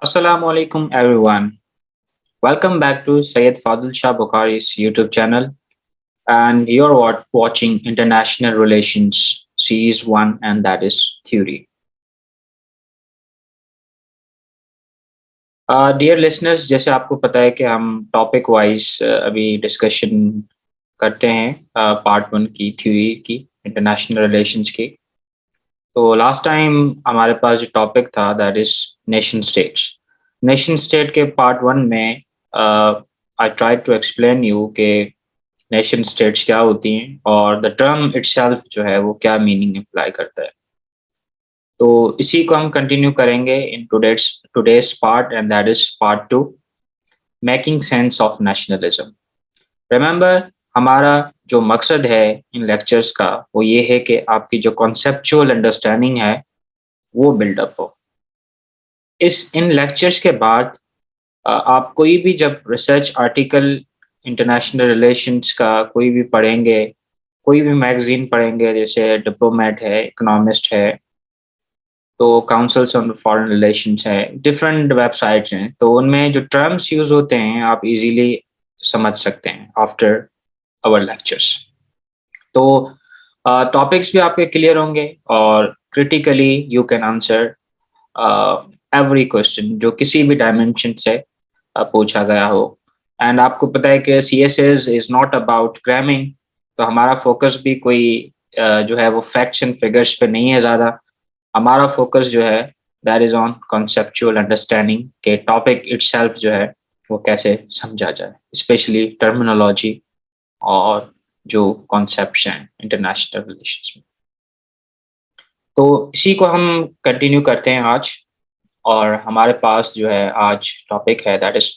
Assalamu alaikum everyone. Welcome back to Syed Fadil Shah Bukhari's YouTube channel, and you're watching International Relations Series 1, and that is Theory. Dear listeners, जैसे आपको पता है कि हम topic wise अभी discussion करते हैं पार्ट 1 की थ्योरी की इंटरनेशनल रिलेशंस की। तो लास्ट टाइम हमारे पास जो टॉपिक था that is nation states. Nation state के पार्ट 1 में I try to explain you के नेशन स्टेट्स क्या होती हैं और द टर्म इटसेल्फ जो है वो क्या मीनिंग इम्प्लाई करता है। तो इसी को हम कंटिन्यू करेंगे in today's part, and that is part 2, making sense of nationalism. Remember, हमारा जो मकसद है इन लेक्चर्स का वो ये है कि आपकी जो कॉन्सेप्चुअल अंडरस्टैंडिंग है वो बिल्डअप हो। इन लेक्चर्स के बाद आप कोई भी जब रिसर्च आर्टिकल इंटरनेशनल रिलेशंस का कोई भी पढ़ेंगे, कोई भी मैगजीन पढ़ेंगे, जैसे डिप्लोमेट है, इकोनॉमिस्ट है, तो काउंसिल्स ऑन फॉरेन रिलेशंस है, डिफरेंट वेबसाइट्स हैं, तो उनमें जो टर्म्स यूज होते हैं आप इजीली समझ सकते हैं आफ्टर आवर लेक्चर्स। तो टॉपिक्स भी आपके क्लियर होंगे और critically you can answer every question जो किसी भी डायमेंशन से पूछा गया हो। एंड आपको पता है कि C S S is not about cramming, तो हमारा फोकस भी कोई जो है वो फैक्ट्स एंड फिगर्स पे नहीं है ज़्यादा। हमारा फोकस जो है that is on conceptual understanding के टॉपिक इटसेल्फ जो है वो कैसे समझा जाए, स्पेशली टर्मिनोलॉजी और जो कॉन्सेप्ट्स हैं इंटरनेशनल रिलेशंस में। तो इसी को हम कंटिन्यू करते हैं आज, और हमारे पास जो है आज टॉपिक है that is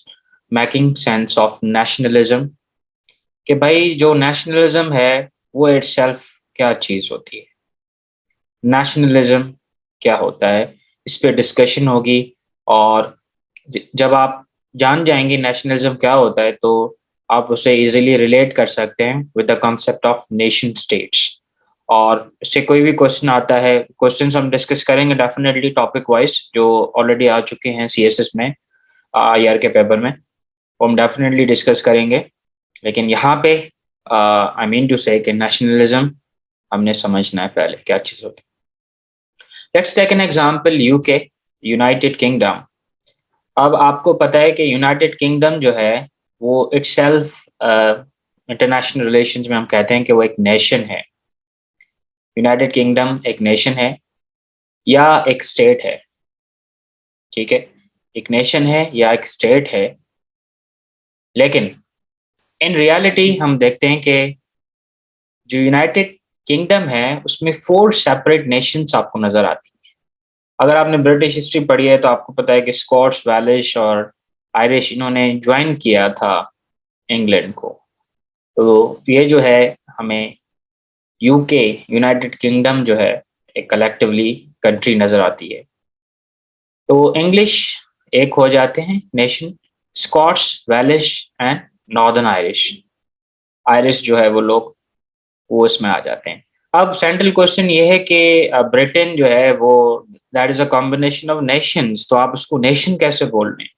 making sense of nationalism. कि भाई जो नेशनलिज्म है वो इटसेल्फ क्या चीज़ होती है, नेशनलिज्म क्या होता है, इस पे डिस्कशन होगी। और जब आप जान जाएंगे नेशनलिज्म क्या होता है तो आप उसे इजीली रिलेट कर सकते हैं with the concept of nation states. और इससे कोई भी क्वेश्चन आता है, क्वेश्चन हम डिस्कस करेंगे डेफिनेटली टॉपिक वाइज जो ऑलरेडी आ चुके हैं सीएसएस में, ईयर के पेपर में, वो हम डेफिनेटली डिस्कस करेंगे। लेकिन यहाँ पे आई मीन टू से कि नेशनलिज्म हमने समझना है पहले क्या चीज़ होती है। Let's take an example, UK, United Kingdom. अब आपको पता है कि यूनाइटेड किंगडम जो है वो इटसेल्फ इंटरनेशनल रिलेशंस में हम कहते हैं कि वो एक नेशन है। यूनाइटेड किंगडम एक नेशन है या एक स्टेट है, ठीक है, एक नेशन है या एक स्टेट है। लेकिन इन रियलिटी हम देखते हैं कि जो यूनाइटेड किंगडम है उसमें 4 सेपरेट नेशंस आपको नजर आती हैं। अगर आपने ब्रिटिश हिस्ट्री पढ़ी है तो आपको पता है कि स्कॉट्स, वेलिश और आयरिश इन्होंने ज्वाइन किया था इंग्लैंड को। तो ये जो है हमें यूके, यूनाइटेड किंगडम जो है एक कलेक्टिवली कंट्री नजर आती है। तो इंग्लिश एक हो जाते हैं nation, Scots, Welsh and Northern Irish. Irish जो है वो लोग वो इसमें आ जाते हैं। अब सेंट्रल क्वेश्चन ये है कि ब्रिटेन जो है वो that is a combination of nations, तो आप उसको नेशन कैसे बोल रहे हैं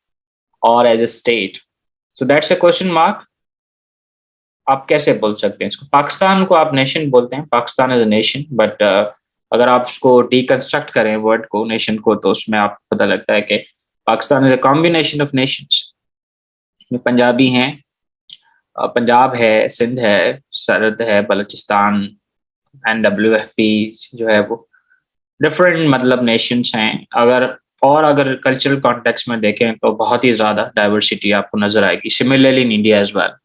और as a state, so that's a question mark. आप कैसे बोल सकते हैं इसको? पाकिस्तान को आप नेशन बोलते हैं, Pakistan is a nation, but अगर आप उसको डिकंस्ट्रक्ट करें वर्ड को, नेशन को, तो उसमें आपको पता लगता है कि Pakistan is a combination of Nations. Punjabi हैं, पंजाब है, सिंध है, सरहद है, बलूचिस्तान, NWFP जो है वो डिफरेंट मतलब नेशंस हैं। अगर कल्चरल कॉन्टेक्स्ट में देखें तो बहुत ही ज़्यादा डाइवर्सिटी आपको नजर आएगी, similarly in India as well.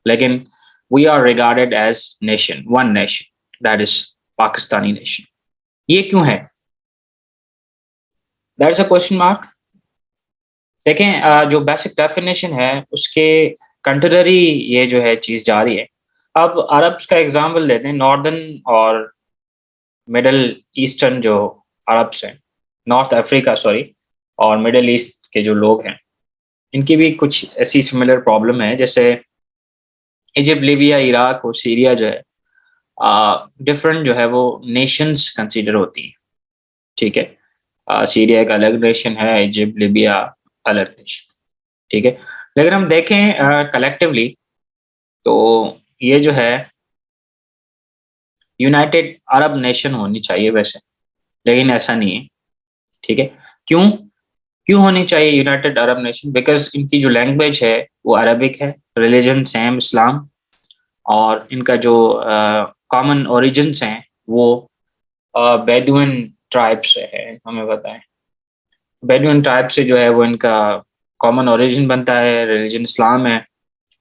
लेकिन we are regarded as nation, one nation, that is Pakistani nation. ये क्यों है? That is a question mark. देखें, जो बेसिक डेफिनेशन है उसके कंट्ररी ये जो है चीज़ जा रही है। अब अरब्स का एग्जाम्पल लेते हैं, नॉर्दर्न और मिडल ईस्टर्न जो अरब्स हैं, नॉर्थ अफ्रीका सॉरी, और मिडल ईस्ट के जो लोग हैं, इनकी भी कुछ ऐसी सिमिलर प्रॉब्लम है। जैसे इजिप्ट, लीबिया, इराक और सीरिया जो है डिफरेंट जो है वो नेशंस कंसीडर होती हैं, ठीक है। सीरिया एक अलग नेशन है, इजिप्ट, लीबिया अलग नेशन, ठीक है। लेकिन हम देखें कलेक्टिवली तो ये जो है यूनाइटेड अरब नेशन होनी चाहिए वैसे, लेकिन ऐसा नहीं है, ठीक है। क्यों क्यों होनी चाहिए यूनाइटेड अरब नेशन? बिकॉज इनकी जो लैंग्वेज है वो अरबिक है, रिलीजन सेम इस्लाम, और इनका जो कॉमन ओरिजिन्स हैं वो बेदुइन ट्राइब से है, हमें पता है। बेदुइन ट्राइब से जो है वो इनका कॉमन ओरिजिन बनता है, रिलीजन इस्लाम है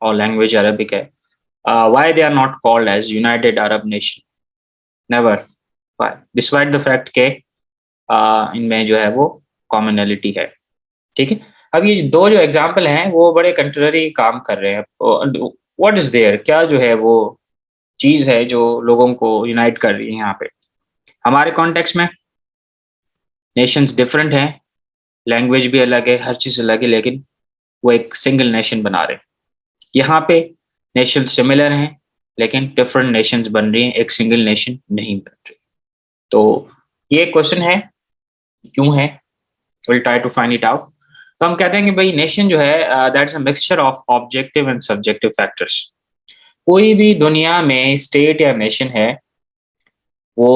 और लैंग्वेज अरबिक है। Why they are not called as United Arab nation? Never. Despite the fact के इनमें जो है वो कॉमनैलिटी है, ठीक है। अब ये दो जो एग्जाम्पल हैं वो बड़े कंट्ररी काम कर रहे हैं। व्हाट इज देयर, क्या जो है वो चीज है जो लोगों को यूनाइट कर रही है यहाँ पे? हमारे कॉन्टेक्स्ट में नेशंस डिफरेंट हैं, लैंग्वेज भी अलग है, हर चीज अलग है, लेकिन वो एक सिंगल नेशन बना रहे हैं। यहाँ पे नेशन सिमिलर हैं लेकिन डिफरेंट नेशंस बन रही हैं, एक सिंगल नेशन नहीं बन रही। तो ये क्वेश्चन है क्यों है, will try to find it out. तो हम कहते हैं कि भाई नेशन जो है that's a mixture of objective and subjective factors. कोई भी दुनिया में स्टेट या नेशन है वो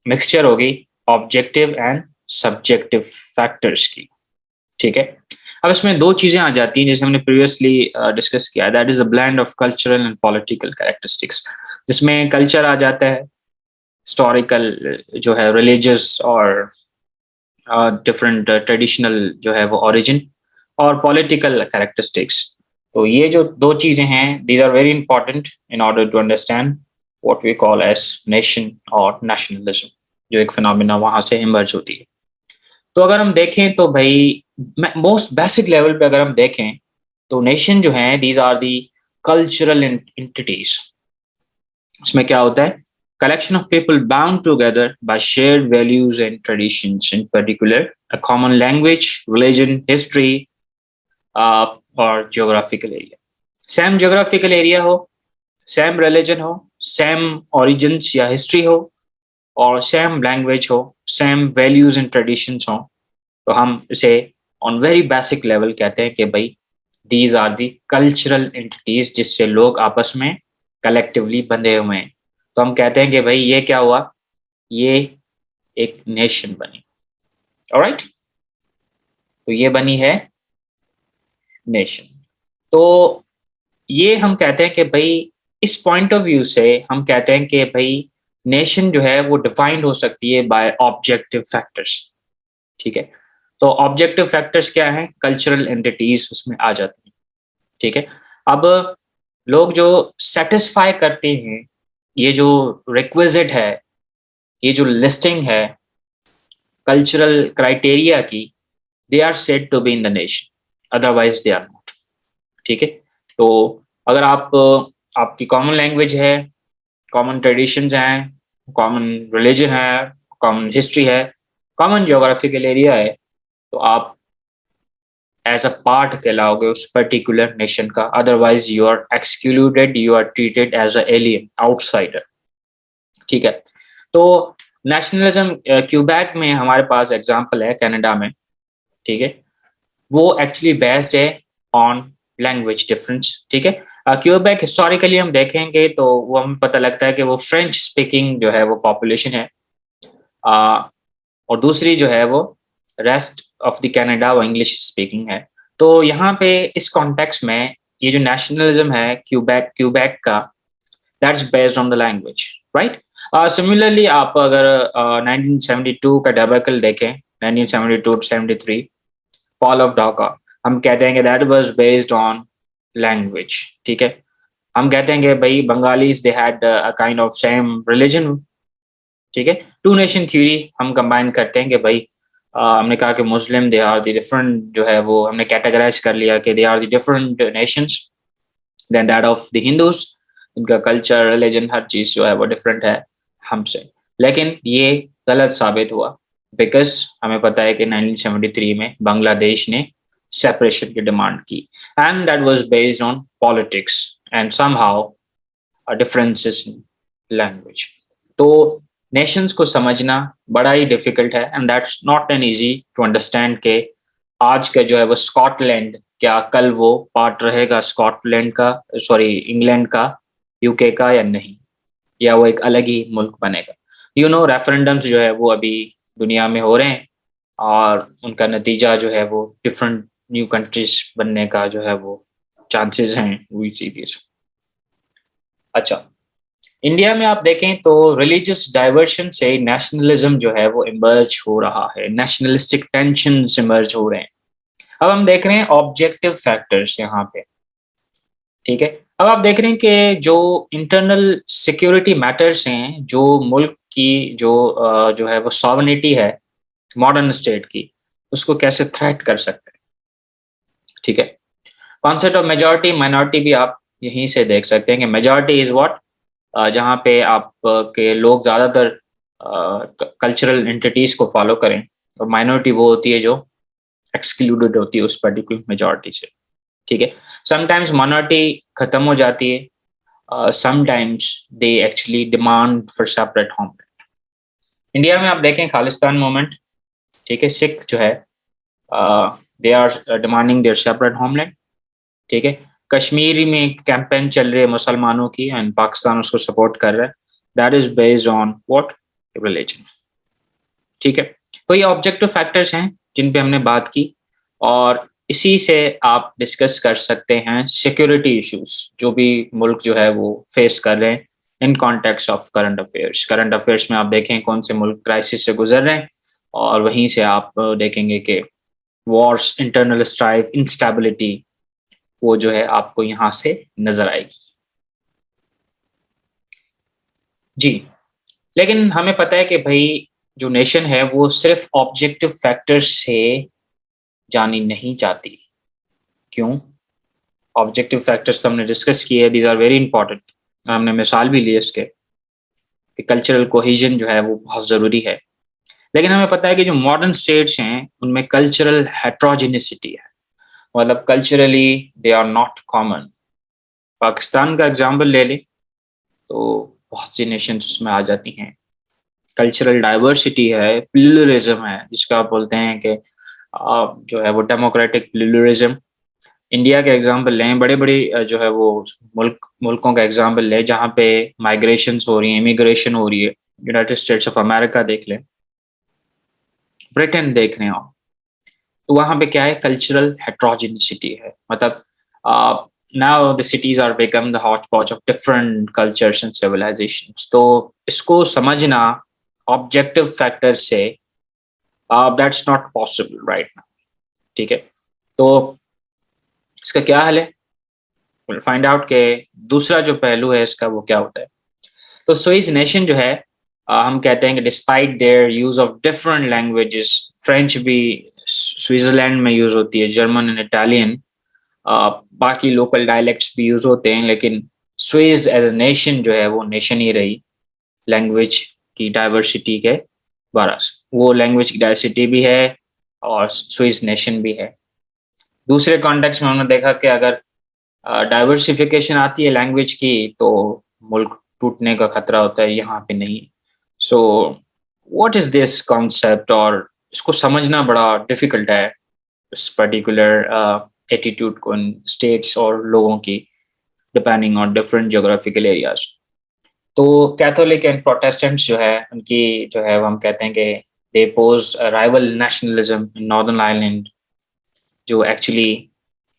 मिक्सचर होगी ऑब्जेक्टिव एंड सब्जेक्टिव फैक्टर्स की, ठीक है। अब इसमें दो चीजें आ जाती हैं जैसे हमने प्रीवियसली डिस्कस किया, that is a blend of cultural and political characteristics, जिसमें कल्चर आ जाता है, हिस्टोरिकल जो है, रिलीजियस और डिफरेंट ट्रेडिशनल जो है वो ओरिजिन, और पॉलिटिकल कैरेक्टरिस्टिक्स। तो ये जो दो चीजें हैं these are very important in order to understand what we call as nation और नेशनलिज्म, जो एक फिनोमिना वहां से इमर्ज होती है। तो अगर हम देखें तो भाई मोस्ट बेसिक लेवल पे अगर हम देखें तो नेशन जो है these are the cultural entities. उसमें क्या होता है? collection of people bound together by shared values and traditions, in particular a common language, religion, history, और geographical area. Same geographical area हो, same religion हो, same origins या history हो, और same language हो, same values and traditions हो, तो हम इसे on very basic level कहते हैं कि भाई these are the cultural entities जिससे लोग आपस में collectively बंधे हुए हैं। तो हम कहते हैं कि भाई ये क्या हुआ, ये एक नेशन बनी। ऑलराइट, तो ये बनी है नेशन। तो ये हम कहते हैं कि भाई इस पॉइंट ऑफ व्यू से हम कहते हैं कि भाई नेशन जो है वो डिफाइंड हो सकती है बाय ऑब्जेक्टिव फैक्टर्स, ठीक है। तो ऑब्जेक्टिव फैक्टर्स क्या है? कल्चरल एंटिटीज उसमें आ जाती हैं, ठीक है। अब लोग जो सेटिस्फाई करते हैं ये जो रिक्विजिट है, ये जो लिस्टिंग है कल्चरल क्राइटेरिया की, they are said to be in the nation, otherwise they are not, ठीक है। तो अगर आपकी कॉमन लैंग्वेज है, कॉमन ट्रेडिशंस हैं, कॉमन रिलीजन है, कॉमन हिस्ट्री है, कॉमन ज्योग्राफिकल एरिया है, तो आप एज अ पार्ट कहलाओगे उस पर्टिकुलर नेशन का, otherwise you are excluded, you are treated as an alien, outsider, ठीक है। तो नेशनलिज्म क्यूबेक में हमारे पास एग्जांपल है कनाडा में, ठीक है। वो एक्चुअली बेस्ड है ऑन लैंग्वेज डिफरेंस, ठीक है। क्यूबेक हिस्टोरिकली हम देखेंगे तो वो हमें पता लगता है कि वो फ्रेंच स्पीकिंग जो है वो पॉपुलेशन है, और दूसरी जो है वो रेस्ट ऑफ द कनाडा वो इंग्लिश स्पीकिंग है। तो यहाँ पे इस कॉन्टेक्स्ट में ये जो नेशनलिज्म है क्यूबेक का, that's based on the language, right. Similarly आप अगर 1972 का डेबेकल देखें, 1972-73 फॉल ऑफ ढाका, हम कहते हैं कि that was based on language, ठीक है। हम कहते हैं कि भाई Bengalis they had a kind of same religion, ठीक है। टू नेशन थ्योरी हम कंबाइन करते हैं कि भाई हमने कहा कि Muslim they are the different, जो है वो हमने कैटेगराइज कर लिया कि they are the different nations then that of the Hindus, इनका कल्चर, रिलीजन, हर चीज जो है वो डिफरेंट है हमसे। लेकिन ये गलत साबित हुआ बिकॉज हमें पता है कि 1973 में बांग्लादेश ने सेपरेशन की डिमांड की, and that was based on politics and somehow differences in language. तो नेशंस को समझना बड़ा ही डिफिकल्ट है, and that's not an easy to understand के आज का जो है वो स्कॉटलैंड, क्या कल वो पार्ट रहेगा स्कॉटलैंड का, सॉरी इंग्लैंड का, यूके का या नहीं, या वो एक अलग ही मुल्क बनेगा। रेफरेंडम्स जो है वो अभी दुनिया में हो रहे हैं और उनका नतीजा जो है वो डिफरेंट न्यू कंट्रीज बनने का जो है वो चांसेस हैं, वी सी दिस। अच्छा, इंडिया में आप देखें तो रिलीजियस डाइवर्शन से नेशनलिज्म जो है वो इमर्ज हो रहा है, नेशनलिस्टिक टेंशन इमर्ज हो रहे हैं। अब हम देख रहे हैं ऑब्जेक्टिव फैक्टर्स यहाँ पे, ठीक है। अब आप देख रहे हैं कि जो इंटरनल सिक्योरिटी मैटर्स हैं, जो मुल्क की जो है वो सॉवरेनिटी है मॉडर्न स्टेट की, उसको कैसे थ्रेट कर सकते हैं, ठीक है। कॉन्सेप्ट ऑफ मेजॉरिटी माइनॉरिटी भी आप यहीं से देख सकते हैं कि मेजॉरिटी इज व्हाट, जहाँ पे आप के लोग ज़्यादातर कल्चरल एंटिटीज को फॉलो करें, और माइनॉरिटी वो होती है जो एक्सक्लूडेड होती है उस पर्टिकुलर मेजॉरिटी से, ठीक है। समटाइम्स माइनॉरिटी खत्म हो जाती है, sometimes they actually demand for separate homeland. India में आप देखें खालिस्तान मूवमेंट, ठीक है, सिख जो है they are demanding their separate homeland, ठीक है। कश्मीर में एक कैंपेन चल रही है मुसलमानों की एंड पाकिस्तान उसको सपोर्ट कर रहा है, that is based on what, religion, ठीक है। तो ये ऑब्जेक्टिव फैक्टर्स हैं जिन पे हमने बात की, और इसी से आप डिस्कस कर सकते हैं सिक्योरिटी इश्यूज जो भी मुल्क जो है वो फेस कर रहे हैं in context of current affairs. Current affairs में आप देखें कौन से मुल्क क्राइसिस से गुजर रहे हैं, और वहीं से आप देखेंगे कि वॉर्स, इंटरनल स्ट्राइफ, इंस्टेबिलिटी, वो जो है आपको यहाँ से नजर आएगी। जी, लेकिन हमें पता है कि भाई जो नेशन है वो सिर्फ ऑब्जेक्टिव फैक्टर्स से जानी नहीं जाती। क्यों? ऑब्जेक्टिव फैक्टर्स तो हमने डिस्कस किए, दीज आर वेरी इंपॉर्टेंट, हमने मिसाल भी ली इसके कि कल्चरल कोहेजन जो है वो बहुत ज़रूरी है। लेकिन हमें पता है कि जो मॉडर्न स्टेट्स हैं उनमें कल्चरल हेट्रोजिनिसिटी है, मतलब culturally they are not common. Pakistan का एग्जाम्पल ले लें तो बहुत सी नेशंस उसमें आ जाती हैं, कल्चरल डाइवर्सिटी है, प्लूरलिज्म है, जिसका आप बोलते हैं कि जो है वो डेमोक्रेटिक प्लूरलिज्म। इंडिया के एग्जाम्पल लें, बड़े बड़े जो है वो मुल्कों का एग्जाम्पल लें जहाँ पे माइग्रेशन हो रही है, इमिग्रेशन हो रही है। यूनाइटेड स्टेट्स ऑफ अमेरिका देख लें, ब्रिटेन देख रहे हो, तो वहाँ पे क्या है, कल्चरल हेट्रोजिनिसिटी है, मतलब now the cities are become the hot spot of different cultures and civilisations. तो इसको समझना ऑब्जेक्टिव फैक्टर से that's not possible right now, ठीक है। तो इसका क्या हल है, विल फाइंड आउट के दूसरा जो पहलू है इसका वो क्या होता है। तो स्विस नेशन जो है, हम कहते हैं कि despite there use of different languages, French भी स्विट्जरलैंड में यूज होती है, जर्मन एंड इटालियन, बाकी लोकल डायलेक्ट्स भी यूज होते हैं, लेकिन स्विस एज ए नेशन जो है वो नेशन ही रही लैंग्वेज की डाइवर्सिटी के बरस, वो लैंग्वेज की डाइवर्सिटी भी है और स्विस नेशन भी है। दूसरे कॉन्टेक्स्ट में हमने देखा कि अगर डाइवर्सिफिकेशन आती है लैंग्वेज की तो मुल्क टूटने का खतरा होता है, यहाँ पे नहीं। So what is this concept, और इसको समझना बड़ा डिफिकल्ट है, इस पर्टिकुलर एटीट्यूड को इन स्टेट्स और लोगों की, depending on different geographical areas. तो कैथोलिक एंड प्रोटेस्टेंट्स जो है उनकी जो है वो हम कहते हैं कि they pose rival nationalism in Northern Ireland, जो एक्चुअली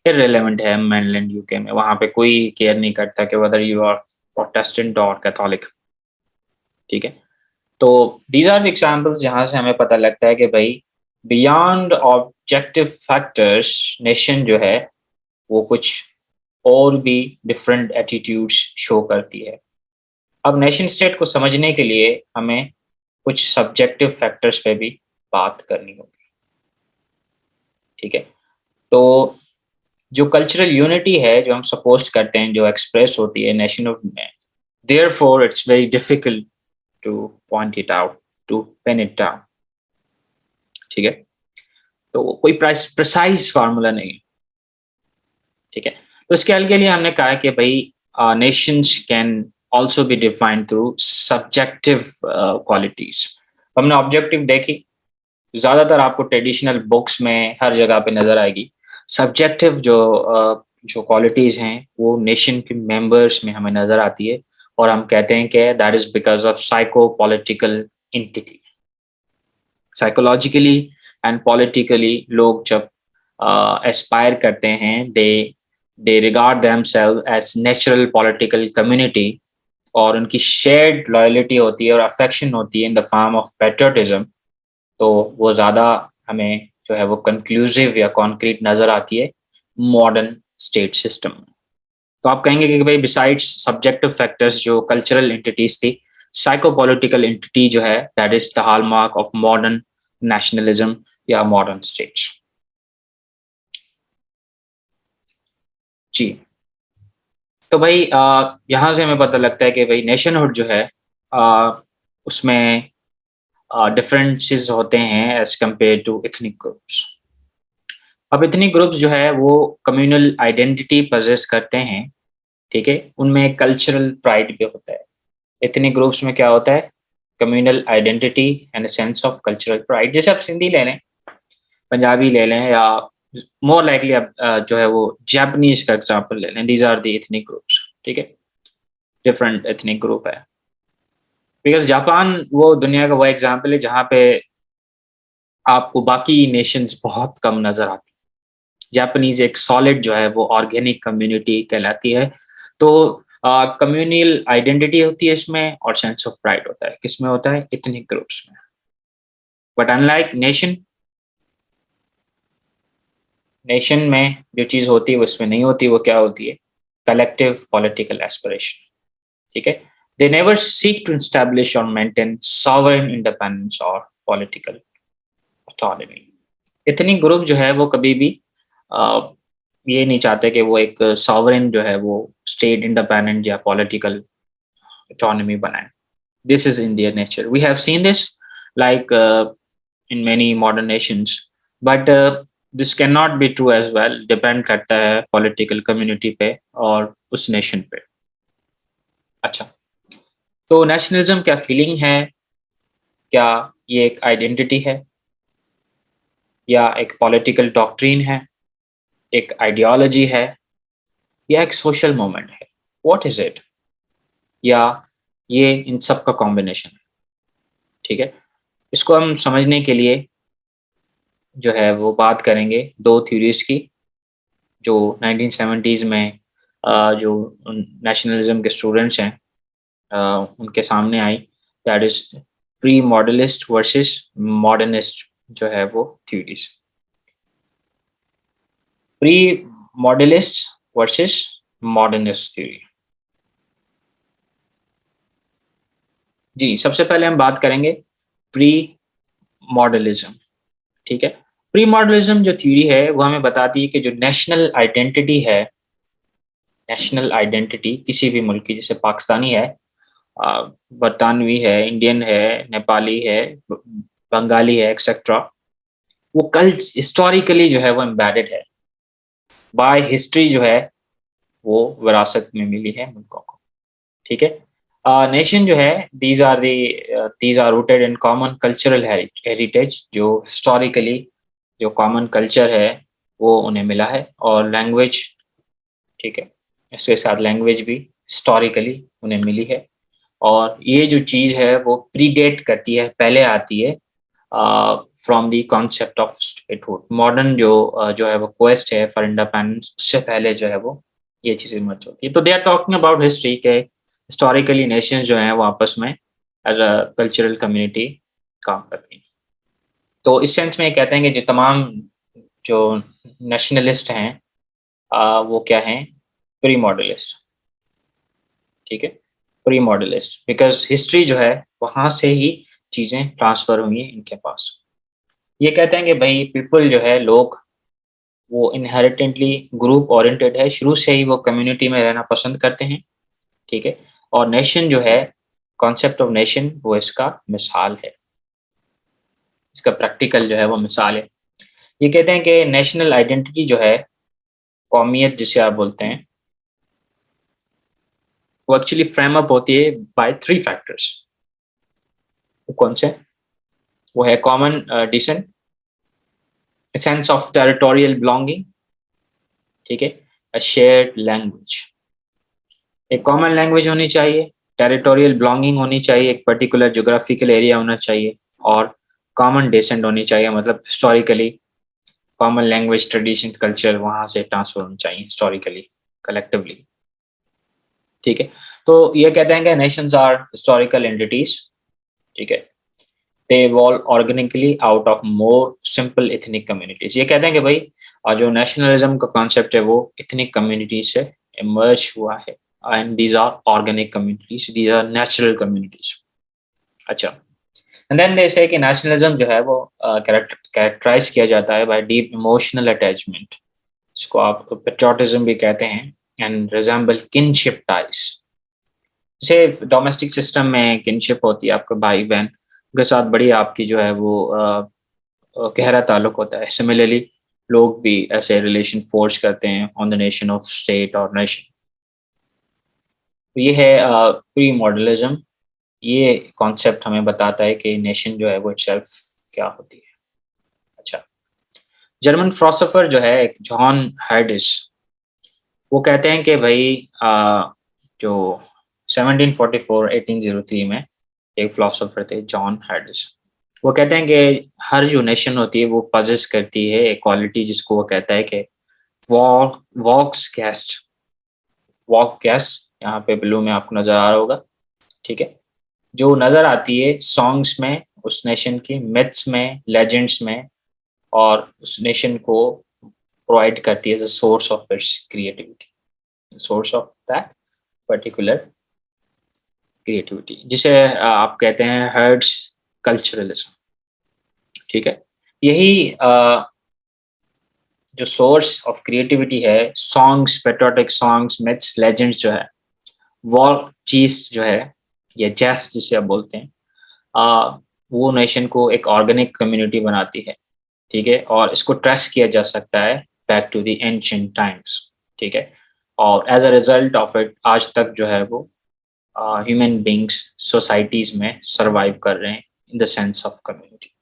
इररिलेवेंट है मेनलैंड यूके में। वहां पे कोई केयर नहीं करता कि वेदर यू आर प्रोटेस्टेंट और कैथोलिक, ठीक है। तो दीज आर द एग्जांपल्स जहां से हमें पता लगता है कि भाई बियॉन्ड ऑब्जेक्टिव फैक्टर्स नेशन जो है वो कुछ और भी डिफरेंट एटीट्यूड्स शो करती है। अब नेशन स्टेट को समझने के लिए हमें कुछ सब्जेक्टिव फैक्टर्स पे भी बात करनी होगी, ठीक है। तो जो कल्चरल यूनिटी है जो हम सपोज करते हैं, जो एक्सप्रेस होती है नेशन में, therefore it's very difficult to point it out, to pin it down, ठीक है। तो कोई प्रिसाइज फार्मूला नहीं है, ठीक है। तो इसके हल के लिए हमने कहा कि भाई Nations can also be defined through subjective qualities. हमने ऑब्जेक्टिव देखी, ज़्यादातर आपको ट्रेडिशनल बुक्स में हर जगह पे नज़र आएगी। सब्जेक्टिव जो क्वालिटीज़ हैं वो नेशन के मेंबर्स में हमें नज़र आती है और हम कहते हैं कि that is because of psycho political entity. Psychologically and politically लोग जब एस्पायर करते हैं, they regard themselves as natural political community, और उनकी शेयर्ड लॉयल्टी होती है और अफेक्शन होती है in the form of patriotism, तो वो ज़्यादा हमें जो है वो कंक्लूसिव या कॉन्क्रीट नज़र आती है मॉडर्न स्टेट सिस्टम में। तो आप कहेंगे कि भाई बिसाइड्स सब्जेक्टिव फैक्टर्स जो कल्चरल एंटिटीज थी, साइकोपॉलिटिकल एंटिटी जो है that is the hallmark of modern nationalism या मॉडर्न स्टेट्स। जी। तो भाई यहाँ से हमें पता लगता है कि भाई नेशनहुड जो है उसमें डिफरेंसेस होते हैं as compare to ethnic groups. अब एथनिक ग्रुप्स जो है वो कम्युनल आइडेंटिटी पजेस करते हैं, ठीक है, उनमें कल्चरल प्राइड भी होता है। एथनिक ग्रुप्स में क्या होता है? Communal identity and sense of cultural pride. जैसे आप सिंधी ले लें, पंजाबी ले लें, या मोर लाइकली आप जो है वो जापानीज का एग्जांपल ले लें, these are the ethnic groups, ठीक है, डिफरेंट एथनिक ग्रुप है। बिकॉज जापान वो दुनिया का वो एग्जाम्पल है जहाँ पे आपको बाकी नेशंस बहुत कम नजर आती। जापानीज एक सॉलिड जो है वो ऑर्गेनिक कम्युनिटी कहलाती है। तो कम्युनल आइडेंटिटी होती है इसमें और सेंस ऑफ प्राइड होता है। किसमें होता है? इथनिक ग्रुप्स में। बट अनलाइक नेशन, नेशन में जो चीज होती है वो इसमें नहीं होती। वो क्या होती है? कलेक्टिव पॉलिटिकल एस्पिरेशन, ठीक है। They never seek to establish और मेंटेन सॉवरेन इंडिपेंडेंस और पॉलिटिकल ऑटोनॉमी। इथनिक ग्रुप जो है वो कभी भी ये नहीं चाहते कि वो एक सॉवरेन जो है वो स्टेट इंडिपेंडेंट या पॉलिटिकल ऑटोनॉमी बनाए। This is Indian nature. We have seen this like in many modern nations, but this can not be true as well. Depend करता है पॉलिटिकल कम्युनिटी पे और उस नेशन पे। अच्छा, तो नेशनलिज्म क्या फीलिंग है? क्या ये एक आइडेंटिटी है, या एक पॉलिटिकल डॉक्ट्रिन है, एक आइडियोलॉजी है, या एक सोशल मूवमेंट है? What is it? या ये इन सब का कॉम्बिनेशन है? ठीक है, इसको हम समझने के लिए जो है वो बात करेंगे दो थ्योरीज की जो 1970s में जो नेशनलिज्म के स्टूडेंट्स हैं उनके सामने आई। That is primordialist versus modernist जो है वो theories. Primordialist versus modernist theory. जी, सबसे पहले हम बात करेंगे प्री मॉडलिज्म, ठीक है। प्री मॉडलिज्म जो थ्योरी है वो हमें बताती है कि जो नेशनल आइडेंटिटी है, नेशनल आइडेंटिटी किसी भी मुल्क की, जैसे पाकिस्तानी है, बरतानवी है, इंडियन है, नेपाली है, बंगाली है, एक्सेट्रा, वो कल हिस्टोरिकली जो है वो एम्बेडेड है बाय हिस्ट्री, जो है वो विरासत में मिली है मुल्कों को, ठीक है। नेशन जो है these are rooted in common cultural heritage. जो हिस्टोरिकली जो कॉमन कल्चर है वो उन्हें मिला है, और लैंग्वेज, ठीक है, इसके साथ लैंग्वेज भी हिस्टोरिकली उन्हें मिली है। और ये जो चीज़ है वो प्रीडेट करती है, पहले आती है from the concept of statehood. Modern जो है वो क्वेस्ट है फॉर इंडिपेंडेंस, उससे पहले जो है वो ये चीज़ें मच होती है। तो they are talking about history के हिस्टोरिकली नेशंस जो हैं वो आपस में एज अ कल्चरल कम्युनिटी काम करती हैं। तो इस सेंस में ये कहते हैं कि जो तमाम जो नेशनलिस्ट हैं वो क्या हैं? प्री मॉडलिस्ट, ठीक है, प्री मॉडलिस्ट, बिकॉज हिस्ट्री जो है वहां से ही चीजें ट्रांसफर हुई हैं इनके पास। ये कहते हैं कि भाई पीपल जो है, लोग, वो इनहेरिटेंटली ग्रुप ओरिएंटेड है, शुरू से ही वो कम्युनिटी में रहना पसंद करते हैं, ठीक है। और नेशन जो है, कॉन्सेप्ट ऑफ नेशन, वो इसका मिसाल है, इसका प्रैक्टिकल जो है वो मिसाल है। ये कहते हैं कि नेशनल आइडेंटिटी जो है, कौमियत जिसे आप बोलते हैं, वो एक्चुअली फ्रेम अप होती है बाय थ्री फैक्टर्स। वो कौन से? वो है common descent, sense of territorial belonging, ठीक है, अ शेयर्ड लैंग्वेज। एक कॉमन लैंग्वेज होनी चाहिए, टेरिटोरियल बिलोंगिंग होनी चाहिए, एक पर्टिकुलर ज्योग्राफिकल एरिया होना चाहिए, और कॉमन डिसेंट होनी चाहिए, मतलब historically common language, tradition, culture वहां से ट्रांसफर होना चाहिए हिस्टोरिकली, कलेक्टिवली, ठीक है। तो ये कहते हैं कि नेशंस आर हिस्टोरिकल एंटिटीज, ठीक है, they evolve organically out of more simple ethnic communities. ये कहते हैं कि भाई जो नेशनलिज्म का कॉन्सेप्ट है वो इथनिक कम्युनिटीज से इमर्ज हुआ है, and these are organic communities, these are natural communities. अच्छा, एंड देन दे से कि नेशनलिज्म जो है वो कैरेक्टराइज किया जाता है बाय डीप इमोशनल अटैचमेंट, इसको आप पेट्रियोटिज्म भी कहते हैं, एंड रिजेंबल किनशिप टाइज। जैसे डोमेस्टिक सिस्टम में किनशिप होती है, आपका भाई बहन के साथ बड़ी आपकी जो है वो गहरा ताल्लुक होता है। सिमिलरली लोग भी ऐसे रिलेशन फोर्स करते हैं on the nation of state और नेशन। ये है प्री मॉडर्निज्म। ये कॉन्सेप्ट हमें बताता है कि नेशन जो है वो इटसेल्फ क्या होती है। अच्छा, जर्मन फिलोसोफर जो है एक जॉन हार्डिस, वो कहते हैं कि भाई जो 1743 में एक फिलोसोफर थे जॉन हार्डिस, वो कहते हैं कि हर जो नेशन होती है वो पजेस करती है एक क्वालिटी जिसको वो कहता है कि वॉक्स कैस्ट, वॉक कैस्ट यहाँ पे ब्लू में आपको नजर आ रहा होगा, ठीक है, जो नजर आती है सॉन्ग्स में उस नेशन की, मिथ्स में, लेजेंड्स में, और उस नेशन को प्रोवाइड करती है source of its creativity, source of that particular creativity, जिसे आप कहते हैं हर्ड्स कल्चरलिज्म, ठीक है। यही जो सोर्स ऑफ क्रिएटिविटी है, songs, patriotic songs, myths, legends जो है, वॉक चीज जो है, या जैस जिसे आप बोलते हैं, वो नेशन को एक ऑर्गेनिक कम्युनिटी बनाती है, ठीक है, और इसको ट्रेस किया जा सकता है back to the ancient times, ठीक है, और as a result of it आज तक जो है वो ह्यूमन बींग्स सोसाइटीज में सरवाइव कर रहे हैं in the sense of community.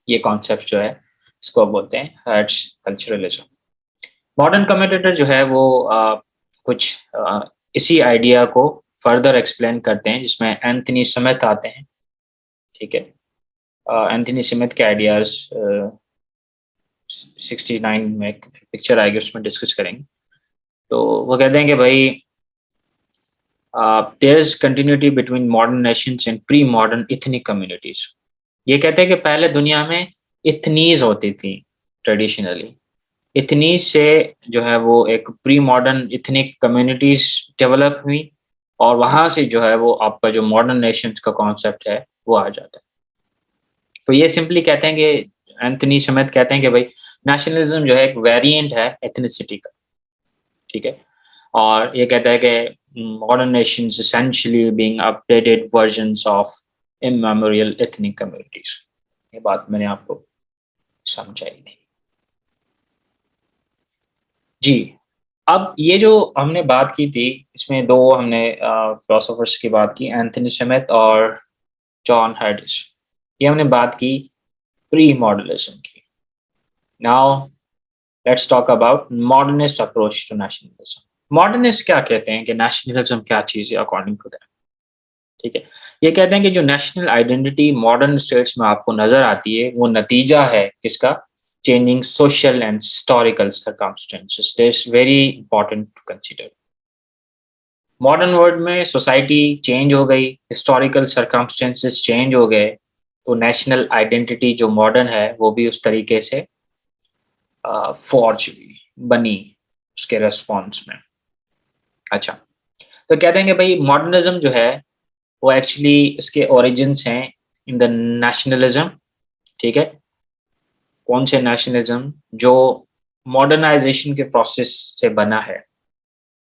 ये कॉन्सेप्ट जो है इसको बोलते हैं हर्ट्स कल्चरलिज्म। मॉडर्न कमेंटेटर जो है वो कुछ इसी आइडिया को फर्दर एक्सप्लेन करते हैं, जिसमें एंथनी स्मिथ आते हैं, ठीक है। एंथनी स्मिथ के आइडियाज 69 में पिक्चर आएगी, उसमें डिस्कस करेंगे। तो वो कहते हैं कि भाई there is continuity between modern nations and pre modern ethnic communities. ये कहते हैं कि पहले दुनिया में इथनीज होती थी ट्रेडिशनली, इथनीज से जो है वो एक pre modern ethnic communities develop हुई, और वहां से जो है वो आपका जो मॉडर्न नेशंस का कॉन्सेप्ट है वो आ जाता है। तो ये सिंपली कहते हैं कि एंथनी स्मिथ कहते हैं कि भाई नेशनलिज्म जो है एक वेरिएंट है एथनिसिटी का, ठीक है, और ये कहता है कि modern Nations essentially being updated versions of immemorial ethnic communities. ये बात मैंने आपको समझाई थी जी। अब ये जो हमने बात की थी, इसमें दो हमने फिलोसोफर्स की बात की, एंथनी स्मिथ और जॉन हार्डिस। ये हमने बात की प्री मॉडर्निज्म की। Now let's talk about modernist approach to nationalism. Modernist क्या कहते हैं कि नेशनलिज्म क्या चीज है अकॉर्डिंग टू दैम, ठीक है। ये कहते हैं कि जो नेशनल आइडेंटिटी मॉडर्न स्टेट्स में आपको नजर आती है वो नतीजा है किसका, changing social and historical circumstances. This very important to consider. Modern world में सोसाइटी चेंज हो गई, हिस्टोरिकल सर्कमस्टेंसेस चेंज हो गए, तो नेशनल आइडेंटिटी जो मॉडर्न है वो भी उस तरीके से फॉर्ज बनी उसके रेस्पॉन्स में। अच्छा, तो कहते हैं कि भाई मॉडर्निज्म जो है वो एक्चुअली इसके ओरिजिन्स हैं इन द नेशनलिज्म, ठीक है। कौन से नेशनलिज्म, जो मॉडर्नाइजेशन के प्रोसेस से बना है,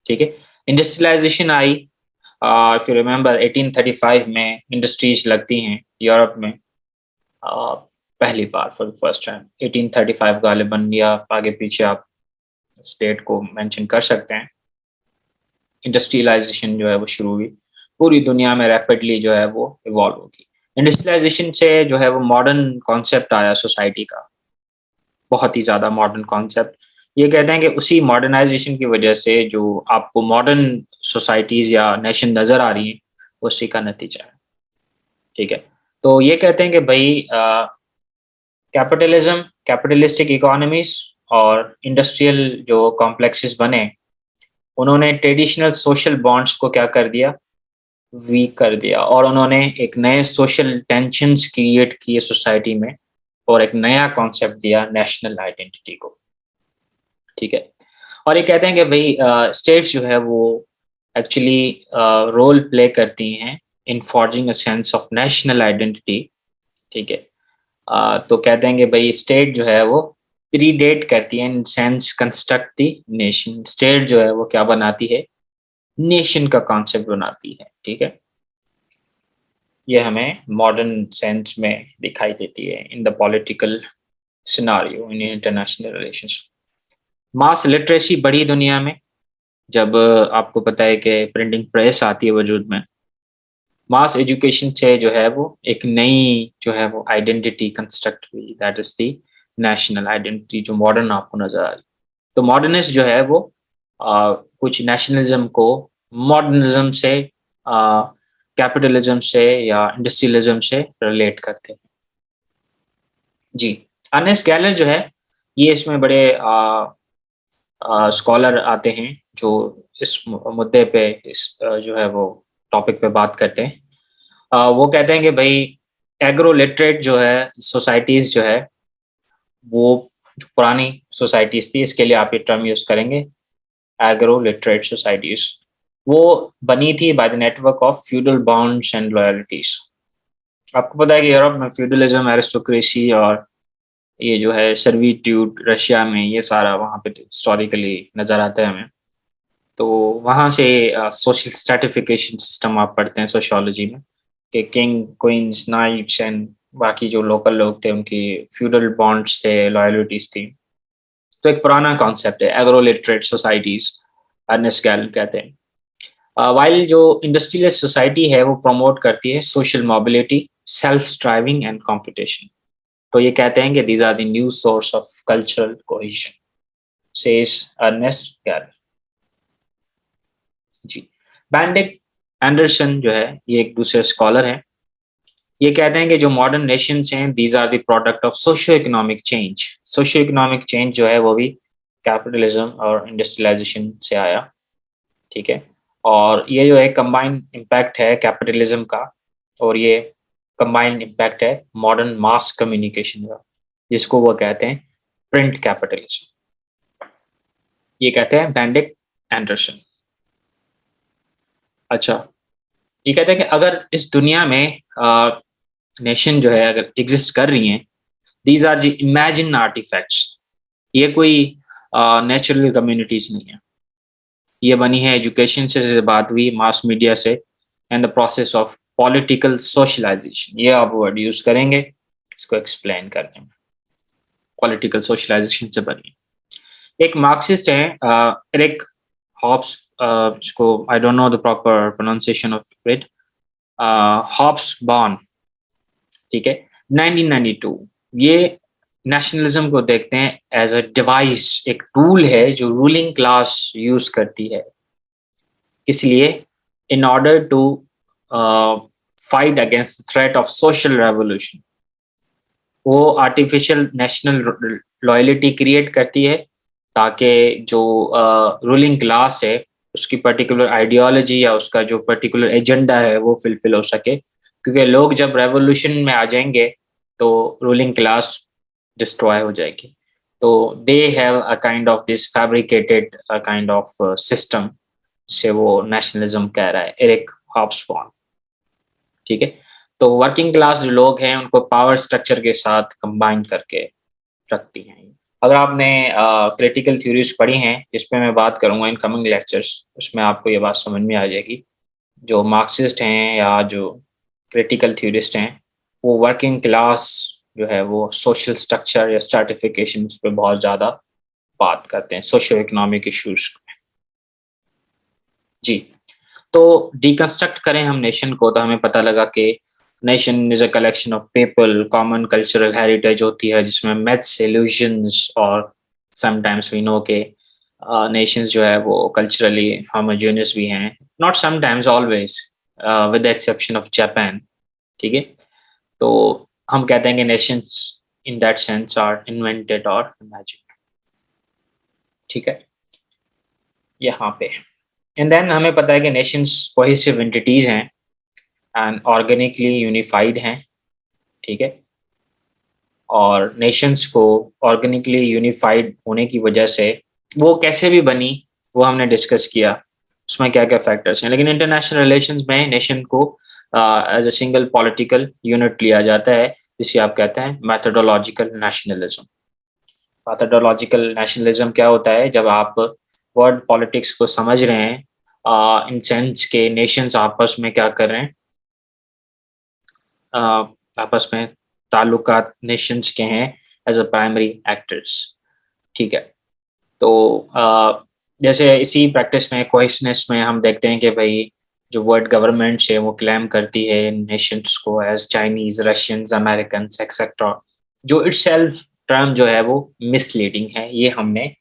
ठीक है। इंडस्ट्रियलाइजेशन आई, इफ यू रिमेंबर 1835 में इंडस्ट्रीज लगती हैं यूरोप में पहली बार फॉर द फर्स्ट टाइम। 1835 गालिबन, या आगे पीछे आप स्टेट को मेंशन कर सकते हैं। इंडस्ट्रियलाइजेशन जो है वो शुरू हुई, पूरी दुनिया में रैपिडली जो है वो इवॉल्व होगी। इंडस्ट्रियलाइजेशन से जो है वो मॉडर्न कॉन्सेप्ट आया सोसाइटी का, बहुत ही ज़्यादा मॉडर्न कॉन्सेप्ट। ये कहते हैं कि उसी मॉडर्नाइजेशन की वजह से जो आपको मॉडर्न सोसाइटीज़ या नेशन नज़र आ रही हैं, उसी का नतीजा है, ठीक है? तो ये कहते हैं कि भई कैपिटलिज़्म, कैपिटलिस्टिक इकोनॉमीज़ और इंडस्ट्रियल जो कॉम्प्लेक्सेस बने, उन्होंने ट्रेडिशनल सोशल बॉन्ड्स को क्या कर दिया? वीक कर दिया, और उन्होंने एक नए सोशल टेंशन्स क्रिएट किए सोसाइटी में, और एक नया कॉन्सेप्ट दिया नेशनल आइडेंटिटी को, ठीक है? और ये कहते हैं कि भई स्टेट्स जो है वो एक्चुअली रोल प्ले करती हैं in forging a sense of national identity, ठीक है? तो कहते हैं कि भई स्टेट जो है वो प्रीडेट करती है in sense construct the nation. State जो है वो क्या बनाती है? नेशन का कॉन्सेप्ट बनाती है, ठीक है? ये हमें मॉडर्न सेंस में दिखाई देती है in the political scenario in international relations. Mass literacy बढ़ी दुनिया में, जब आपको पता है कि प्रिंटिंग प्रेस आती है वजूद में। मास एजुकेशन से जो है वो एक नई जो है वो आइडेंटिटी कंस्ट्रक्ट हुई, that is the national identity, जो मॉडर्न आपको नजर आ रही। तो मॉडर्निस्ट जो है वो कुछ नेशनलिज्म को मॉडर्निज्म से, कैपिटलिज्म से या इंडस्ट्रियलिज्म से रिलेट करते हैं। जी, अर्नेस्ट गैलर जो है, ये इसमें बड़े स्कॉलर आते हैं जो इस मुद्दे पे, इस जो है वो टॉपिक पे बात करते हैं। वो कहते हैं कि भाई एग्रो लिटरेट जो है सोसाइटीज जो है, वो जो पुरानी सोसाइटीज थी, इसके लिए आप ये टर्म यूज करेंगे, एग्रो लिटरेट सोसाइटीज। वो बनी थी by the network of feudal bonds and loyalties. आपको पता है कि यूरोप में फ्यूडलिज्म, एरिस्टोक्रेसी और ये जो है सर्विट्यूड, रशिया में ये सारा वहाँ पे हिस्टोरिकली नजर आता है हमें। तो वहाँ से सोशल स्ट्रैटिफिकेशन सिस्टम आप पढ़ते हैं सोशियोलॉजी में, कि किंग, क्वींस, नाइट्स एंड बाकी जो लोकल लोग थे उनकी फ्यूडल बॉन्ड्स थे, लॉयल्टीज थी। तो एक पुराना कॉन्सेप्ट है agro literate societies, Ernest Gellner कहते हैं। वाइल जो इंडस्ट्रियलिस्ट सोसाइटी है वो प्रमोट करती है social mobility, self striving and competition. तो ये कहते हैं कि these are the new source of cultural cohesion, says Ernest Gellner. जी, बैंडिक एंडरसन जो है, ये एक दूसरे स्कॉलर हैं। ये कहते हैं कि जो मॉडर्न नेशंस हैं, these are the product of socio economic change. Socio economic change जो है वो भी कैपिटलिज्म और इंडस्ट्रियलाइजेशन से आया, ठीक है? और ये जो है कंबाइंड इम्पैक्ट है कैपिटलिज्म का, और ये कंबाइंड इम्पैक्ट है मॉडर्न मास कम्युनिकेशन का, जिसको वो कहते हैं प्रिंट कैपिटलिज्म। ये कहते हैं बैंडिक एंडरसन। अच्छा, ये कहते हैं कि अगर इस दुनिया में नेशन जो है अगर एग्जिस्ट कर रही हैं, दीज आर जी इमेजिन आर्टिफैक्ट्स। ये कोई नेचुरल कम्युनिटीज नहीं है, ये बनी है एजुकेशन से बात हुई, मास मीडिया से, and the process of political socialisation. ये आप वर्ड यूज करेंगे इसको एक्सप्लेन करने में, पॉलिटिकल सोशलाइजेशन से बनी। एक मार्क्सिस्ट है एरिक हॉब्स, जिसको I don't know the proper pronunciation of it, Hobsbawm, ठीक है, 1992। ये नेशनलिज्म को देखते हैं एज अ डिवाइस, एक टूल है जो रूलिंग क्लास यूज करती है, इसलिए in order to fight against threat of social revolution. वो आर्टिफिशियल नेशनल लॉयल्टी क्रिएट करती है ताकि जो रूलिंग क्लास है उसकी पर्टिकुलर आइडियोलॉजी या उसका जो पर्टिकुलर एजेंडा है वो फुलफिल हो सके, क्योंकि लोग जब रेवोल्यूशन में आ जाएंगे तो रूलिंग क्लास डिस्ट्रॉय हो जाएगी। तो they have a kind of this fabricated kind of system, से वो नेशनलिज्म कह रहा है एरिक हॉब्सबॉर्न, ठीक है? तो वर्किंग क्लास जो लोग हैं उनको पावर स्ट्रक्चर के साथ कंबाइन करके रखती हैं। अगर आपने क्रिटिकल थ्योरीज पढ़ी हैं, जिस पे मैं बात करूंगा इन कमिंग लेक्चर्स, उसमें आपको ये बात समझ में आ जाएगी। जो मार्क्सिस्ट हैं या जो क्रिटिकल थ्योरिस्ट हैं, वो वर्किंग क्लास जो है वो सोशल स्ट्रक्चर या स्ट्रैटिफिकेशन उस पर बहुत ज़्यादा बात करते हैं, सोशो इकोनॉमिक इशूज। जी, तो डिकंस्ट्रक्ट करें हम नेशन को, तो हमें पता लगा कि nation is a collection of people, common cultural heritage होती है जिसमें myths, illusions और समटाइम्स वी नो के नेशंस जो है वो कल्चरली होमोजेनियस भी हैं, not sometimes, always, with the exception of Japan. ठीक है, तो हम कहते हैं कि nations in that sense are invented और इमेजिन्ड। ठीक है, यहाँ पे एंड देन हमें पता है कि नेशंस कोहेसिव एंटिटीज हैं एंड ऑर्गेनिकली यूनिफाइड हैं। ठीक है, और नेशंस को ऑर्गेनिकली यूनिफाइड होने की वजह से वो कैसे भी बनी वो हमने डिस्कस किया, उसमें क्या क्या फैक्टर्स हैं। लेकिन इंटरनेशनल रिलेशंस में नेशन को as a single political unit लिया जाता है, जिसे आप कहते हैं मैथोडोलॉजिकल नेशनलिज्म। मैथोडोलॉजिकल नेशनलिज्म क्या होता है? जब आप वर्ल्ड पॉलिटिक्स को समझ रहे हैं इन सेंस के नेशंस आपस में क्या कर रहे हैं, आपस में ताल्लुकात नेशंस के हैं एज अ प्राइमरी एक्टर्स। ठीक है, तो जैसे इसी प्रैक्टिस में कोहेसिवनेस में हम देखते हैं कि भाई जो वर्ल्ड गवर्नमेंट है वो क्लेम करती है नेशंस को as Chinese, Russians, American etcetera, जो इटसेल्फ टर्म जो है वो मिसलीडिंग है। ये हमने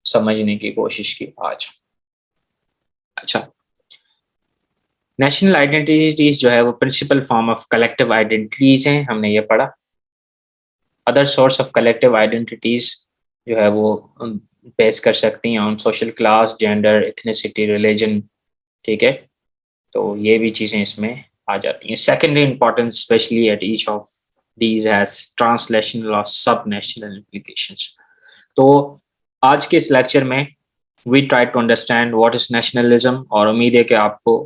समझने की कोशिश की आज। अच्छा, नेशनल आइडेंटिटीज जो है वो principal form of collective identities हैं, हमने ये पढ़ा। Other source of collective identities जो है वो बेस कर सकती हैं on social class, gender, ethnicity, religion. ठीक है, तो ये भी चीज़ें इसमें आ जाती हैं। Secondary importance specially at each of these has translational और सब नेशनल इम्प्लीकेशंस। तो आज के इस लेक्चर में we try to understand what is nationalism, और उम्मीद है कि आपको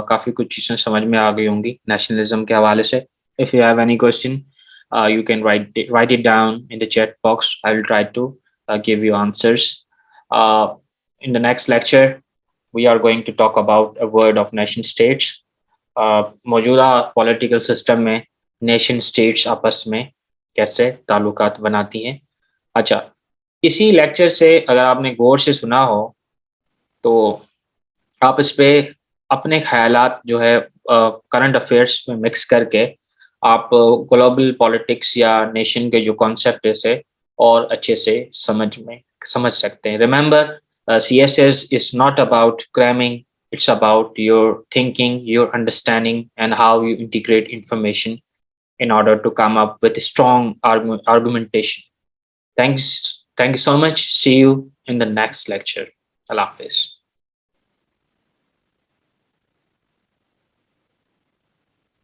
काफ़ी कुछ चीज़ें समझ में आ गई होंगी नेशनलिज्म के हवाले से। If you have any question you can write it down in the chat box. I will try to give you answers. In the next lecture, we are going to talk about a word of nation states. मौजूदा political system में nation states आपस में कैसे ताल्लुकात बनाती हैं। अच्छा, इसी लेक्चर से अगर आपने गौर से सुना हो तो आप इस पे अपने ख्यालात जो है करंट अफेयर्स में मिक्स करके आप ग्लोबल पॉलिटिक्स या नेशन के जो कॉन्सेप्ट है इसे और अच्छे से समझ सकते हैं। Remember, CSS is not about cramming, it's about your thinking, your understanding, and how you integrate information in order to come up with a strong argumentation. Thank you so much. See you in the next lecture. Allah Hafiz.